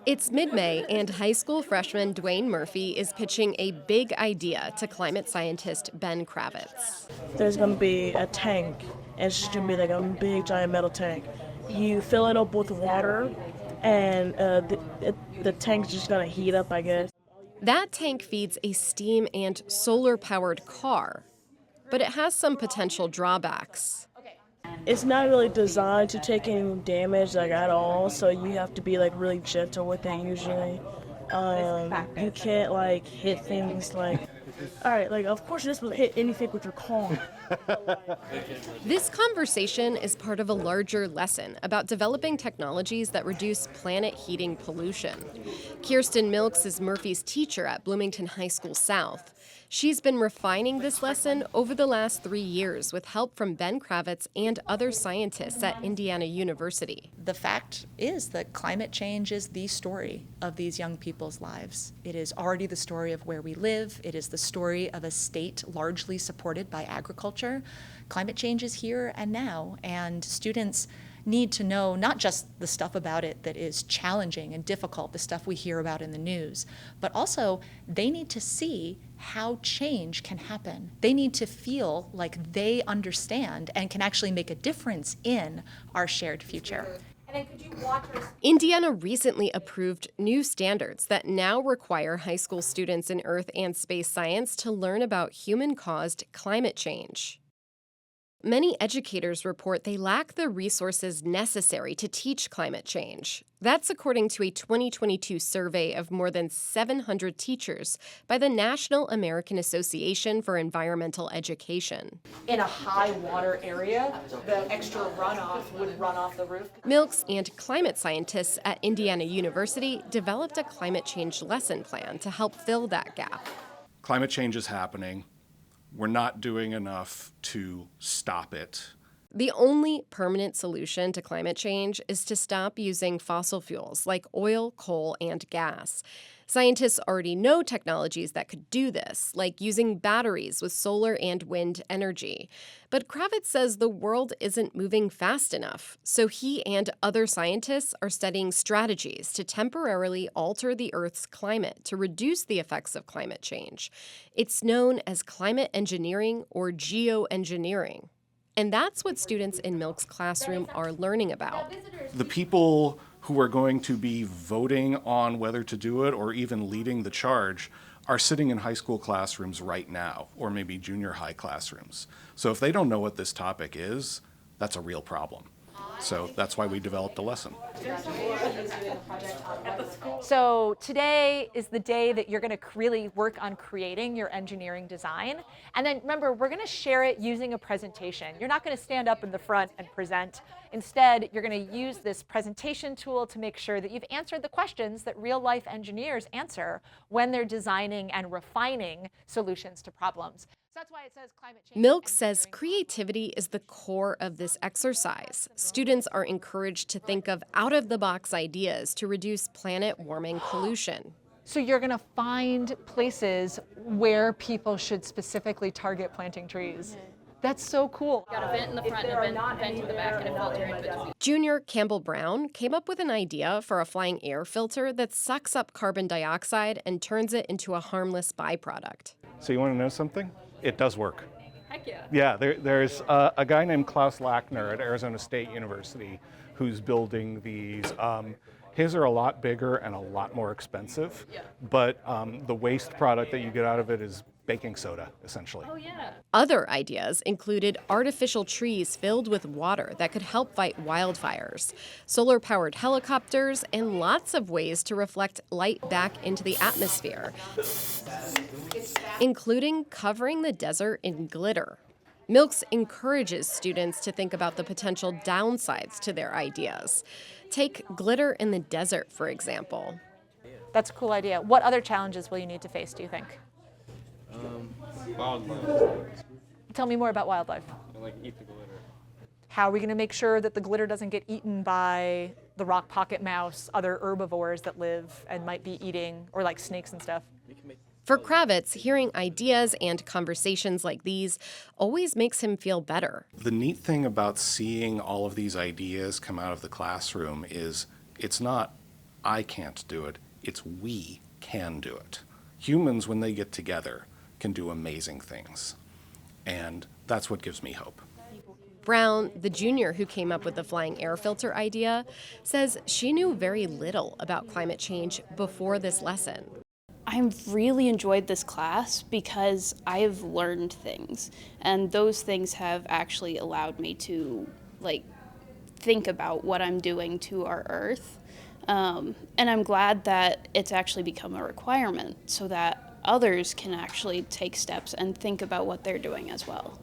It's mid-May, and high school freshman Dwayne Murphy is pitching a big idea to climate scientist Ben Kravitz. There's going to be a tank, and it's just going to be like a big giant metal tank. You fill it up with water, and the tank's just going to heat up, I guess. That tank feeds a steam and solar-powered car, but it has some potential drawbacks. It's not really designed to take any damage at all, so you have to be really gentle with it usually. You can't hit things of course this will hit anything with your car. This conversation is part of a larger lesson about developing technologies that reduce planet heating pollution. Kirsten Milks is Murphy's teacher at Bloomington High School South. She's been refining this lesson over the last 3 years with help from Ben Kravitz and other scientists at Indiana University. The fact is that climate change is the story of these young people's lives. It is already the story of where we live. It is the story of a state largely supported by agriculture. Climate change is here and now, and students need to know not just the stuff about it that is challenging and difficult, the stuff we hear about in the news, but also they need to see how change can happen. They need to feel like they understand and can actually make a difference in our shared future. Indiana recently approved new standards that now require high school students in earth and space science to learn about human-caused climate change. Many educators report they lack the resources necessary to teach climate change. That's according to a 2022 survey of more than 700 teachers by the National American Association for Environmental Education. In a high water area, the extra runoff would run off the roof. Milks and climate scientists at Indiana University developed a climate change lesson plan to help fill that gap. Climate change is happening. We're not doing enough to stop it. The only permanent solution to climate change is to stop using fossil fuels like oil, coal, and gas. Scientists already know technologies that could do this, like using batteries with solar and wind energy. But Kravitz says the world isn't moving fast enough, so he and other scientists are studying strategies to temporarily alter the Earth's climate to reduce the effects of climate change. It's known as climate engineering or geoengineering. And that's what students in Milk's classroom are learning about. The people who are going to be voting on whether to do it or even leading the charge are sitting in high school classrooms right now, or maybe junior high classrooms. So if they don't know what this topic is, that's a real problem. So that's why we developed a lesson. So today is the day that you're going to really work on creating your engineering design. And then remember, we're going to share it using a presentation. You're not going to stand up in the front and present. Instead, you're going to use this presentation tool to make sure that you've answered the questions that real-life engineers answer when they're designing and refining solutions to problems. So that's why it says climate change. Milks says creativity is the core of this exercise. Students are encouraged to think of out-of-the-box ideas to reduce planet-warming pollution. So you're going to find places where people should specifically target planting trees. That's so cool. Got a vent in the front and a vent in the back and a filter in between. Junior Campbell Brown came up with an idea for a flying air filter that sucks up carbon dioxide and turns it into a harmless byproduct. So you want to know something? It does work. Heck yeah. Yeah, there's a guy named Klaus Lackner at Arizona State University who's building these. His are a lot bigger and a lot more expensive, but the waste product that you get out of it is baking soda, essentially. Oh, yeah. Other ideas included artificial trees filled with water that could help fight wildfires, solar-powered helicopters, and lots of ways to reflect light back into the atmosphere, including covering the desert in glitter. Milks encourages students to think about the potential downsides to their ideas. Take glitter in the desert, for example. That's a cool idea. What other challenges will you need to face, do you think? Wildlife. Tell me more about wildlife. Eat the glitter. How are we going to make sure that the glitter doesn't get eaten by the rock pocket mouse, other herbivores that live and might be eating, or like snakes and stuff? For Kravitz, hearing ideas and conversations like these always makes him feel better. The neat thing about seeing all of these ideas come out of the classroom is it's not I can't do it. It's we can do it. Humans, when they get together, can do amazing things. And that's what gives me hope. Brown, the junior who came up with the flying air filter idea, says she knew very little about climate change before this lesson. I've really enjoyed this class because I've learned things, and those things have actually allowed me to think about what I'm doing to our Earth. And I'm glad that it's actually become a requirement so that others can actually take steps and think about what they're doing as well.